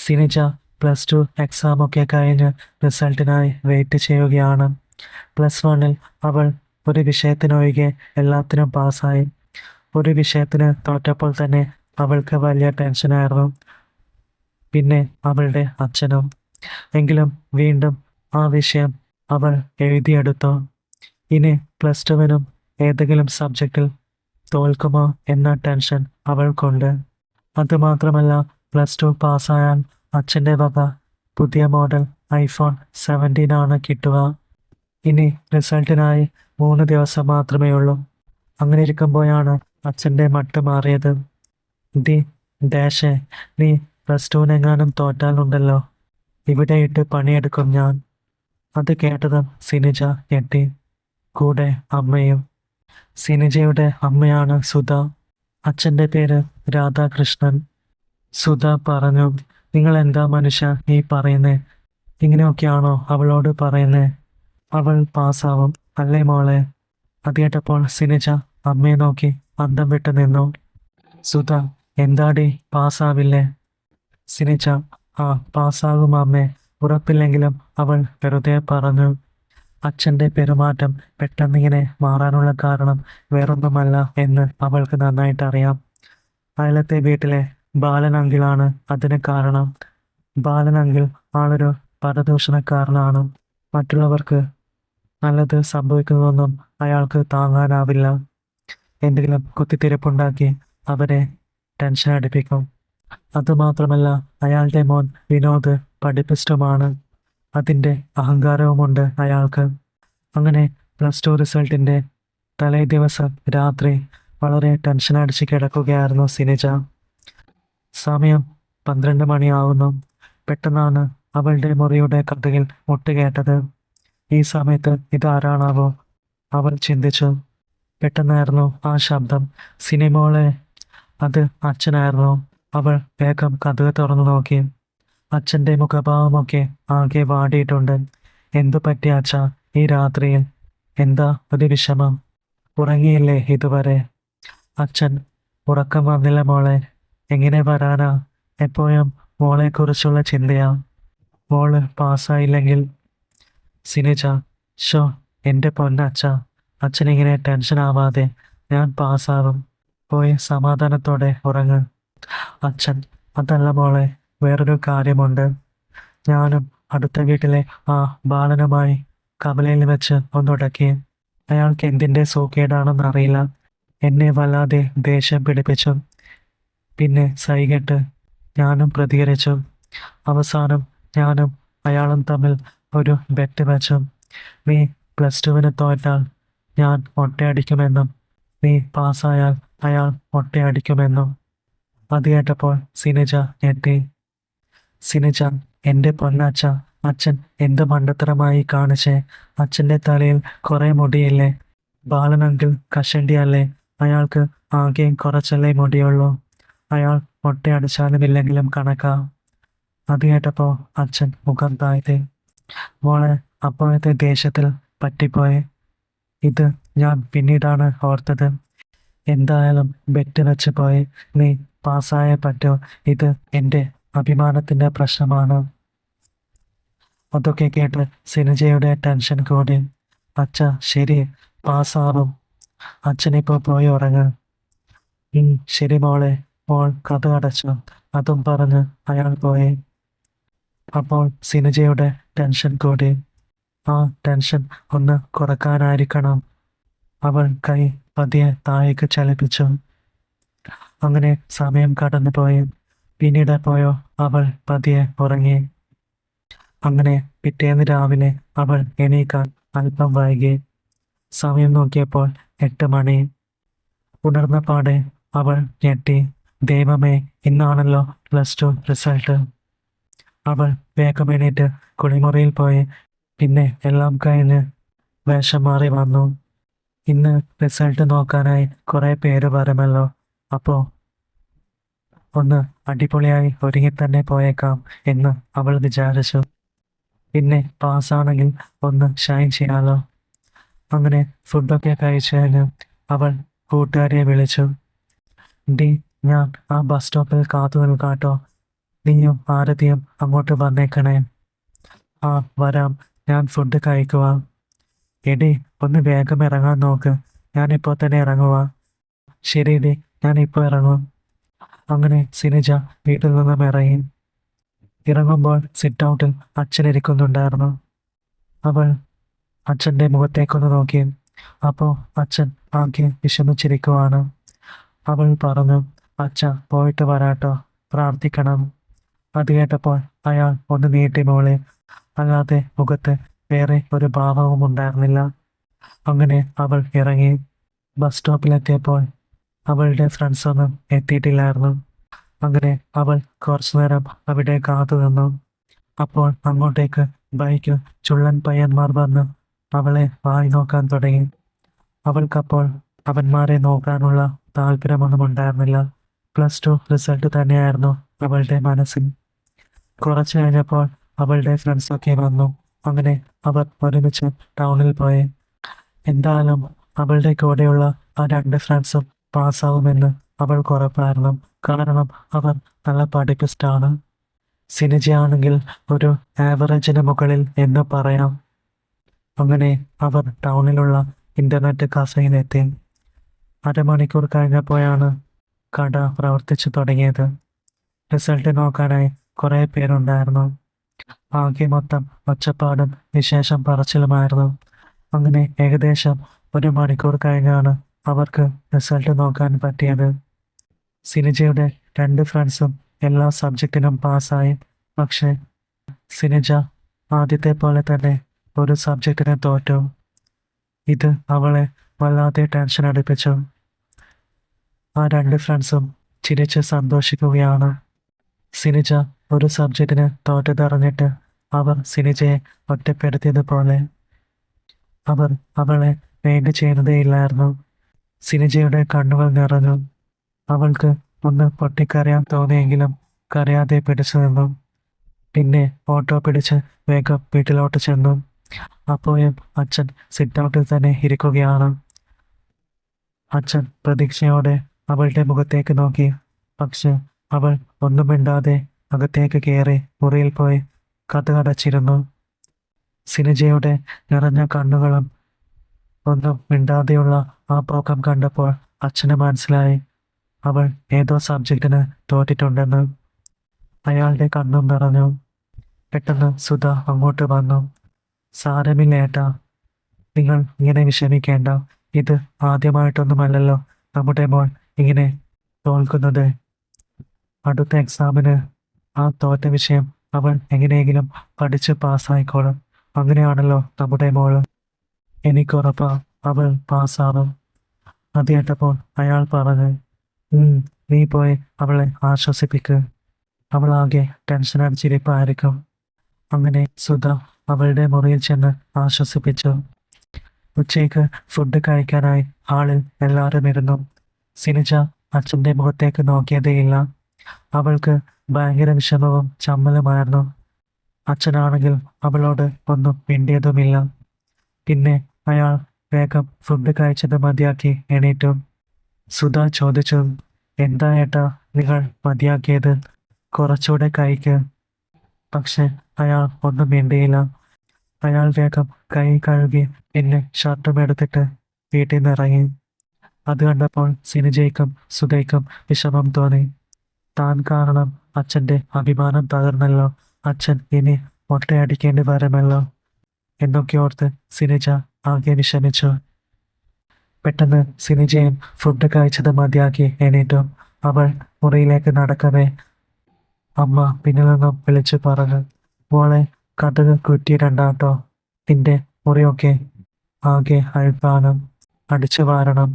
സിനിജ +2 എക്സാമൊക്കെ കഴിഞ്ഞ് റിസൾട്ടിനായി വെയിറ്റ് ചെയ്യുകയാണ്. +1 അവൾ ഒരു വിഷയത്തിനൊഴികെ എല്ലാത്തിനും പാസ്സായി. ഒരു വിഷയത്തിന് തോറ്റപ്പോൾ തന്നെ അവൾക്ക് വലിയ ടെൻഷനായിരുന്നു. പിന്നെ അവളുടെ അച്ഛനും. എങ്കിലും വീണ്ടും ആ വിഷയം അവൾ എഴുതിയെടുത്തു. ഇനി +2 ഏതെങ്കിലും സബ്ജക്റ്റിൽ തോൽക്കുമോ എന്ന ടെൻഷൻ അവൾക്കുണ്ട്. അതുമാത്രമല്ല, +2 പാസ്സായാൽ അച്ഛൻ്റെ വക പുതിയ മോഡൽ iPhone 17 ആണ് കിട്ടുക. ഇനി റിസൾട്ടിനായി 3 ദിവസം മാത്രമേ ഉള്ളൂ. അങ്ങനെ ഇരിക്കുമ്പോഴാണ് അച്ഛൻ്റെ മട്ട് മാറിയത്. ഡാഷേ, നീ +2 തോറ്റാലുണ്ടല്ലോ, ഇവിടെ ഇട്ട് പണിയെടുക്കും ഞാൻ. അത് കേട്ടതും സിനിജ ഞെട്ടി. കൂടെ അമ്മയും. സിനിജയുടെ അമ്മയാണ് സുധ. അച്ഛൻ്റെ പേര് രാധാകൃഷ്ണൻ. സുധ പറഞ്ഞു, നിങ്ങൾ എന്താ മനുഷ്യ ഈ പറയുന്നേ? ഇങ്ങനെയൊക്കെയാണോ അവളോട് പറയുന്നേ? അവൾ പാസ്സാവും അല്ലേ മോളെ? അത് കേട്ടപ്പോൾ സിനിജ അമ്മയെ നോക്കി അന്തം വിട്ട് നിന്നു. സുധ, എന്താടി പാസ്സാവില്ലേ? സിനിജ, പാസ്സാകും അമ്മേ, ഉറപ്പില്ലെങ്കിലും അവൾ വെറുതെ പറഞ്ഞു. അച്ഛൻ്റെ പെരുമാറ്റം പെട്ടെന്നിങ്ങനെ മാറാനുള്ള കാരണം വേറൊന്നുമല്ല എന്ന് അവൾക്ക് നന്നായിട്ട് അറിയാം. അയലത്തെ വീട്ടിലെ ബാലൻ അങ്കിളാണ് അതിന് കാരണം. ബാലൻ അങ്കിൾ ആളൊരു പരദൂഷണക്കാരനാണ്. മറ്റുള്ളവർക്ക് നല്ലത് സംഭവിക്കുന്നതൊന്നും അയാൾക്ക് താങ്ങാനാവില്ല. എന്തെങ്കിലും കുത്തിത്തിരിപ്പുണ്ടാക്കി അവരെ ടെൻഷൻ അടിപ്പിക്കും. അതുമാത്രമല്ല, അയാളുടെ മോൻ വിനോദ് പഠിപ്പിസ്റ്റുമാണ്. അതിൻ്റെ അഹങ്കാരവുമുണ്ട് അയാൾക്ക്. അങ്ങനെ +2 റിസൾട്ടിൻ്റെ തലേ ദിവസം രാത്രി വളരെ ടെൻഷൻ അടിച്ച് കിടക്കുകയായിരുന്നു സിനിജ. സമയം 12 മണിയാവുന്നു. പെട്ടെന്നാണ് അവളുടെ മുറിയുടെ കതകിൽ മുട്ടുകേട്ടത്. ഈ സമയത്ത് ഇതാരാണാവോ? അവൾ ചിന്തിച്ചു. പെട്ടെന്നായിരുന്നു ആ ശബ്ദം. സിനിമോളെ. അത് അച്ഛനായിരുന്നു. അവൾ വേഗം കതക് തുറന്നു നോക്കി. അച്ഛൻ്റെ മുഖഭാവമൊക്കെ ആകെ വാടിയിട്ടുണ്ട്. എന്തു പറ്റി അച്ഛാ ഈ രാത്രിയിൽ? എന്താ ഒരു വിഷമം? ഉറങ്ങിയില്ലേ ഇതുവരെ? അച്ഛൻ, ഉറക്കം വന്നില്ല മോളെ. എങ്ങനെ വരാനാ? എപ്പോഴും മോളെക്കുറിച്ചുള്ള ചിന്തയാ. മോള് പാസ്സായില്ലെങ്കിൽ. സിനിജ, ഷോ എൻ്റെ പൊന്നച്ഛ, അച്ഛനിങ്ങനെ ടെൻഷൻ ആവാതെ. ഞാൻ പാസ്സാവും. പോയി സമാധാനത്തോടെ ഉറങ്ങ്. അച്ഛൻ, അതല്ല മോളെ, വേറൊരു കാര്യമുണ്ട്. ഞാനും അടുത്ത വീട്ടിലെ ആ ബാലനുമായി കവലയിൽ വെച്ച് ഒന്നുടക്കി. അയാൾക്ക് എന്തിൻ്റെ സൂക്കേടാണെന്നറിയില്ല. എന്നെ വല്ലാതെ ദേഷ്യം പിടിപ്പിച്ചു. പിന്നെ സൈകെട്ട് ഞാനും പ്രതികരിച്ചു. അവസാനം ഞാനും അയാളും തമ്മിൽ ഒരു ബെറ്റ് വെച്ചു. നീ +2 തോറ്റാൽ ഞാൻ ഒട്ടയടിക്കുമെന്നും നീ പാസ്സായാൽ അയാൾ ഒട്ടയടിക്കുമെന്നും. അത് കേട്ടപ്പോൾ സിനിജ ഞെട്ടി. സിനിജ, എൻ്റെ പൊന്നച്ഛ, അച്ഛൻ എന്ത് മണ്ടത്തരമായി കാണിച്ചേ? അച്ഛൻ്റെ തലയിൽ കുറേ മുടിയില്ലേ? ബാലൻ അങ്കിൾ കഷണ്ടിയല്ലേ? അയാൾക്ക് ആകെ കുറച്ചല്ലേ മുടിയുള്ളൂ. അയാൾ ഒട്ടയടിച്ചാലും ഇല്ലെങ്കിലും കണക്കാ. അത് കേട്ടപ്പോൾ അച്ഛൻ മുഖം താഴ്ത്തി. മോളെ, അപ്പോഴത്തെ ദേഷ്യത്തിൽ പറ്റിപ്പോയി. ഇത് ഞാൻ പിന്നീടാണ് ഓർത്തത്. എന്തായാലും ബെറ്റ് വെച്ച് പോയി. നീ പാസ്സായേ പറ്റൂ. ഇത് എൻ്റെ അഭിമാനത്തിൻ്റെ പ്രശ്നമാണ്. അതൊക്കെ കേട്ട് സിനിജയുടെ ടെൻഷൻ കൂടി. അച്ഛ, ശരി, പാസ്സാവും. അച്ഛനിപ്പോൾ പോയി ഉറങ്ങ്. ശരി മോളെ. മോൾ കഥ അടച്ചു. അതും പറഞ്ഞ് അയാൾ പോയി. അപ്പോൾ സിനിജയുടെ ടെൻഷൻ കൂടി. ആ ടെൻഷൻ ഒന്ന് കുറക്കാനായിരിക്കണം അവൾ കൈ പതിയെ താഴേക്ക് ചലിപ്പിച്ചു. അങ്ങനെ സമയം കടന്നു പോയി. പിന്നീട് പോയോ അവൾ പതിയെ ഉറങ്ങി. അങ്ങനെ പിറ്റേന്ന് രാവിലെ അവൾ എണീക്കാൻ അല്പം വൈകി. സമയം നോക്കിയപ്പോൾ 8 മണി. ഉണർന്ന പാടെ അവൾ ഞെട്ടി. ദൈവമേ, ഇന്നാണല്ലോ +2 റിസൾട്ട്. അവൾ വേഗം എണീറ്റ് കുളിമുറിയിൽ പോയി. പിന്നെ എല്ലാം കഴിഞ്ഞ് വേഷം മാറി വന്നു. ഇന്ന് റിസൾട്ട് നോക്കാനായി കുറേ പേര് വരുമല്ലോ. അപ്പോൾ ഒന്ന് അടിപൊളിയായി ഒരുങ്ങി തന്നെ പോയേക്കാം എന്ന് അവൾ വിചാരിച്ചു. പിന്നെ പാസ്സാണെങ്കിൽ ഒന്ന് ഷൈൻ ചെയ്യാലോ. അങ്ങനെ ഫുഡൊക്കെ കഴിച്ചു കഴിഞ്ഞ് അവൾ കൂട്ടുകാരിയെ വിളിച്ചു. ഞാൻ ആ ബസ് സ്റ്റോപ്പിൽ കാത്തു നിൽക്കാട്ടോ. നീയും ആരതിയും അങ്ങോട്ട് വന്നേക്കണേ. ആ വരാം, ഞാൻ ഫുഡ് കഴിക്കുക. എടി ഒന്ന് വേഗം ഇറങ്ങാൻ നോക്ക്, ഞാനിപ്പോൾ തന്നെ ഇറങ്ങുക. ശരിയെടി, ഞാനിപ്പോൾ ഇറങ്ങും. അങ്ങനെ സിനിജ വീട്ടിൽ നിന്നും ഇറങ്ങുമ്പോൾ സിറ്റ് ഔട്ടിൽ അച്ഛൻ ഇരിക്കുന്നുണ്ടായിരുന്നു. അവൾ അച്ഛൻ്റെ മുഖത്തേക്കൊന്ന് നോക്കി. അപ്പോൾ അച്ഛൻ ആകെ വിഷമിച്ചിരിക്കുവാണ്. അവൾ പറഞ്ഞു, അച്ഛ പോയിട്ട് വരാട്ടോ, പ്രാർത്ഥിക്കണം. അത് കേട്ടപ്പോൾ അയാൾ ഒന്ന് നീട്ടി മോളെ, അല്ലാതെ മുഖത്ത് വേറെ ഒരു ഭാവവും ഉണ്ടായിരുന്നില്ല. അങ്ങനെ അവൾ ഇറങ്ങി. ബസ് സ്റ്റോപ്പിലെത്തിയപ്പോൾ അവളുടെ ഫ്രണ്ട്സൊന്നും എത്തിയിട്ടില്ലായിരുന്നു. അങ്ങനെ അവൾ കുറച്ചു നേരം അവിടെ കാത്തു നിന്നു. അപ്പോൾ അങ്ങോട്ടേക്ക് ബൈക്കിൽ ചുള്ളൻ പയ്യന്മാർ വന്ന് അവളെ വായി നോക്കാൻ തുടങ്ങി. അവൾക്കപ്പോൾ അവന്മാരെ നോക്കാനുള്ള താല്പര്യമൊന്നും ഉണ്ടായിരുന്നില്ല. +2 റിസൾട്ട് തന്നെയായിരുന്നു അവളുടെ മനസ്സിൽ. കുറച്ചു കഴിഞ്ഞപ്പോൾ അവളുടെ ഫ്രണ്ട്സൊക്കെ വന്നു. അങ്ങനെ അവർ ഒരുമിച്ച് ടൗണിൽ പോയി. എന്തായാലും അവളുടെ കൂടെയുള്ള ആ 2 ഫ്രണ്ട്സും പാസ്സാവുമെന്ന് അവൾക്ക് ഉറപ്പായിരുന്നു. കാരണം അവർ നല്ല പഠിപ്പിസ്റ്റാണ്. സിനിജയാണെങ്കിൽ ഒരു ആവറേജിന് മുകളിൽ എന്ന് പറയാം. അങ്ങനെ അവർ ടൗണിലുള്ള ഇന്റർനെറ്റ് കഫേയിലെത്തി. അരമണിക്കൂർ കഴിഞ്ഞപ്പോഴാണ് കട പ്രവർത്തിച്ചു തുടങ്ങിയത്. റിസൾട്ട് നോക്കാനായി കുറേ പേരുണ്ടായിരുന്നു. ആകെ മൊത്തം ഒച്ചപ്പാടും വിശേഷം പറച്ചിലുമായിരുന്നു. അങ്ങനെ ഏകദേശം 1 മണിക്കൂർ കഴിഞ്ഞാണ് അവർക്ക് റിസൾട്ട് നോക്കാൻ പറ്റിയത്. സിനിജയുടെ 2 ഫ്രണ്ട്സും എല്ലാ സബ്ജക്റ്റിനും പാസ്സായി. പക്ഷേ സിനിജ ആദ്യത്തെ പോലെ തന്നെ ഒരു സബ്ജക്റ്റിനെ തോറ്റു. ഇത് അവളെ വല്ലാതെ ടെൻഷൻ അടുപ്പിച്ചു. ആ 2 ഫ്രണ്ട്സും ചിരിച്ച് സന്തോഷിക്കുകയാണ്. സിനിജ ഒരു സബ്ജക്റ്റിന് തോറ്റതറിഞ്ഞിട്ട് അവർ സിനിജയെ ഒറ്റപ്പെടുത്തിയതുപോലെ. അവർ അവളെ വേണ്ടി ചെയ്യുന്നതേയില്ലായിരുന്നു. സിനിജയുടെ കണ്ണുകൾ നിറഞ്ഞു. അവൾക്ക് ഒന്ന് പൊട്ടിക്കരയാൻ തോന്നിയെങ്കിലും കരയാതെ പിടിച്ചു നിന്നു. പിന്നെ ഓട്ടോ പിടിച്ച് വേഗം വീട്ടിലോട്ട് ചെന്നു. അപ്പോഴും അച്ഛൻ സിറ്റ് ഔട്ടിൽ തന്നെ ഇരിക്കുകയാണ്. അച്ഛൻ പ്രതീക്ഷയോടെ അവളുടെ മുഖത്തേക്ക് നോക്കി. പക്ഷെ അവൾ ഒന്നും മിണ്ടാതെ അകത്തേക്ക് കയറി മുറിയിൽ പോയി കതകടച്ചിരുന്നു. സിനിജയുടെ നിറഞ്ഞ കണ്ണുകളും ഒന്നും മിണ്ടാതെയുള്ള ആ പോക്കം കണ്ടപ്പോൾ അച്ഛന് മനസ്സിലായി അവൾ ഏതോ സബ്ജക്റ്റിന് തോറ്റിട്ടുണ്ടെന്ന്. അയാളുടെ കണ്ണും നിറഞ്ഞു. പെട്ടെന്ന് സുധ അങ്ങോട്ട് വന്നു. സാരമില്ല ഏട്ടാ, നിങ്ങൾ ഇങ്ങനെ വിഷമിക്കേണ്ട. ഇത് ആദ്യമായിട്ടൊന്നുമല്ലല്ലോ നമ്മുടെ മോൾ ഇങ്ങനെ തോൽക്കുന്നത്. അടുത്ത എക്സാമിന് ആ തോറ്റ വിഷയം അവൾ എങ്ങനെയെങ്കിലും പഠിച്ച് പാസ്സായിക്കോളും. അങ്ങനെയാണല്ലോ നമ്മുടെ മോള്. എനിക്കുറപ്പാ അവൾ പാസ്സാവും. അത് കേട്ടപ്പോൾ അയാൾ പറഞ്ഞു, നീ പോയി അവളെ ആശ്വസിപ്പിക്ക്. അവളാകെ ടെൻഷൻ അടിച്ചിരിപ്പായിരിക്കും. അങ്ങനെ സുധ അവളുടെ മുറിയിൽ ചെന്ന് ആശ്വസിപ്പിച്ചു. ഉച്ചയ്ക്ക് ഫുഡ് കഴിക്കാനായി ഹാളിൽ എല്ലാവരും ഇരുന്നു. സിനിജ അച്ഛൻ്റെ മുഖത്തേക്ക് നോക്കിയതേയില്ല. അവൾക്ക് ഭയങ്കര വിഷമവും ചമ്മലുമായിരുന്നു. അച്ഛനാണെങ്കിൽ അവളോട് ഒന്നും മിണ്ടിയതുമില്ല. പിന്നെ അയാൾ വേഗം ഫുഡ് കഴിച്ചത് മതിയാക്കി എണീറ്റു. സുധ ചോദിച്ചു, എന്താ ഏട്ടാ നിങ്ങൾ മതിയാക്കിയത്? കുറച്ചുകൂടെ കഴിക്ക്. പക്ഷെ അയാൾ ഒന്നും മിണ്ടിയില്ല. അയാൾ വേഗം കൈ കഴുകി പിന്നെ ഷർട്ടും എടുത്തിട്ട് വീട്ടിൽ നിന്ന് ഇറങ്ങി. അത് കണ്ടപ്പോൾ സിനിജയ്ക്കും സുധയ്ക്കും വിഷമം തോന്നി. താൻ കാരണം അച്ഛൻ്റെ അഭിമാനം തകർന്നല്ലോ. അച്ഛൻ ഇനി മൊട്ടയടിക്കേണ്ടി വരുമല്ലോ എന്നൊക്കെ ഓർത്ത് സിനിജ ആകെ വിഷമിച്ചു. പെട്ടെന്ന് സിനിജയും ഫുഡ് കഴിച്ചത് മതിയാക്കി എണീറ്റു. അവൾ മുറിയിലേക്ക് നടക്കവേ അമ്മ പിന്നിൽ നിന്നും വിളിച്ചു പറഞ്ഞു, മോളെ കതക് കുറ്റിയിടണ്ടാട്ടോ, നിന്റെ മുറിയൊക്കെ ആകെ അഴുക്കാണ്, അടിച്ചു വാരണം.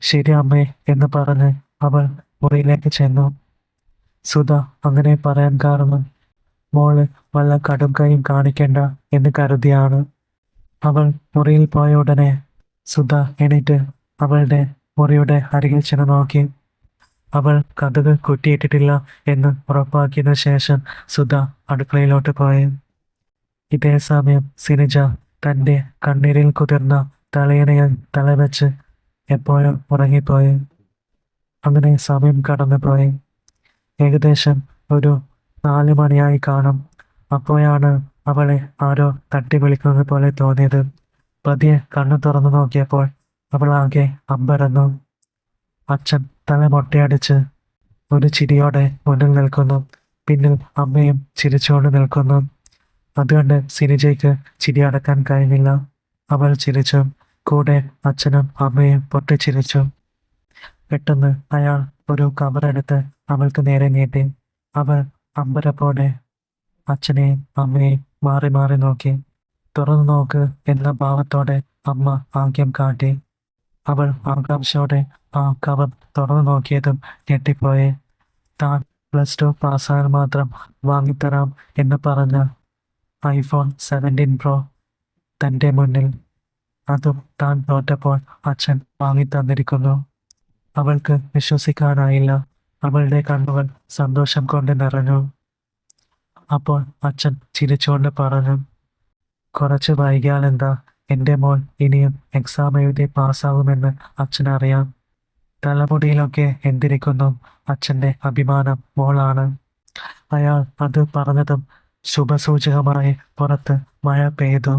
ശരി അമ്മേ എന്ന് പറഞ്ഞ് അവൾ മുറിയിലേക്ക് ചെന്നു. സുധ അങ്ങനെ പറയാൻ കാരണം മോള് വല്ല കടും കൈയും കാണിക്കണ്ട എന്ന് കരുതിയാണ്. അവൾ മുറിയിൽ പോയ ഉടനെ സുധ എണീറ്റ് അവളുടെ മുറിയുടെ അരികിൽ ചെന്ന് നോക്കി. അവൾ കതക് കുറ്റിയിട്ടിട്ടില്ല എന്ന് ഉറപ്പാക്കിയതിനു ശേഷം സുധ അടുക്കളയിലോട്ട് പോയി. ഇതേ സമയം സിനിജ തൻ്റെ കണ്ണീരിൽ കുതിർന്ന തലയിണയിൽ തലവെച്ച് എപ്പോഴും ഉറങ്ങിപ്പോയി. അങ്ങനെ സമയം കടന്നുപോയി. ഏകദേശം ഒരു 4 മണിയായി കാണും. അപ്പോഴാണ് അവളെ ആരോ തട്ടി വിളിക്കുന്നത് പോലെ തോന്നിയത്. പതിയെ കണ്ണു തുറന്നു നോക്കിയപ്പോൾ അവൾ ആകെ അമ്പരന്നു. അച്ഛൻ തല മൊട്ടയടിച്ച് ഒരു ചിരിയോടെ മുന്നിൽ നിൽക്കുന്നു. പിന്നിൽ അമ്മയും ചിരിച്ചുകൊണ്ട് നിൽക്കുന്നു. അതുകൊണ്ട് സിനിജയ്ക്ക് ചിരി അടക്കാൻ കഴിഞ്ഞില്ല. അവൾ ചിരിച്ചു. കൂടെ അച്ഛനും അമ്മയും പൊട്ടിച്ചിരിച്ചു. പെട്ടെന്ന് അയാൾ ഒരു കവറെടുത്ത് അവൾക്ക് നേരെ നീട്ടി. അവൾ അമ്പരപ്പോടെ അച്ഛനെയും അമ്മയെയും മാറി മാറി നോക്കി. തുറന്നു നോക്ക് എന്ന ഭാവത്തോടെ അമ്മ ആംഗ്യം കാട്ടി. അവൾ ആകാംക്ഷയോടെ ആ കവർ തുറന്നു നോക്കിയതും ഞെട്ടിപ്പോയി. താൻ +2 പാസ്സായാൽ മാത്രം വാങ്ങിത്തരാം എന്ന് പറഞ്ഞ iPhone 17 Pro തൻ്റെ മുന്നിൽ. അതും താൻ തോറ്റപ്പോൾ അച്ഛൻ വാങ്ങിത്തന്നിരിക്കുന്നു. അവൾക്ക് വിശ്വസിക്കാനായില്ല. അവളുടെ കണ്ണുകൾ സന്തോഷം കൊണ്ട് നിറഞ്ഞു. അപ്പോൾ അച്ഛൻ ചിരിച്ചുകൊണ്ട് പറഞ്ഞു, കുറച്ച് വൈകിയാലെന്താ, എൻ്റെ മോൾ ഇനിയും എക്സാം എഴുതി പാസ്സാവുമെന്ന് അച്ഛനറിയാം. തലമുടിയിലൊക്കെ എന്തിരിക്കുന്നു അച്ഛൻ്റെ അഭിമാനം മോളാണ്. അയാൾ അത് പറഞ്ഞതും ശുഭസൂചകമായി പുറത്ത് മഴ പെയ്തു.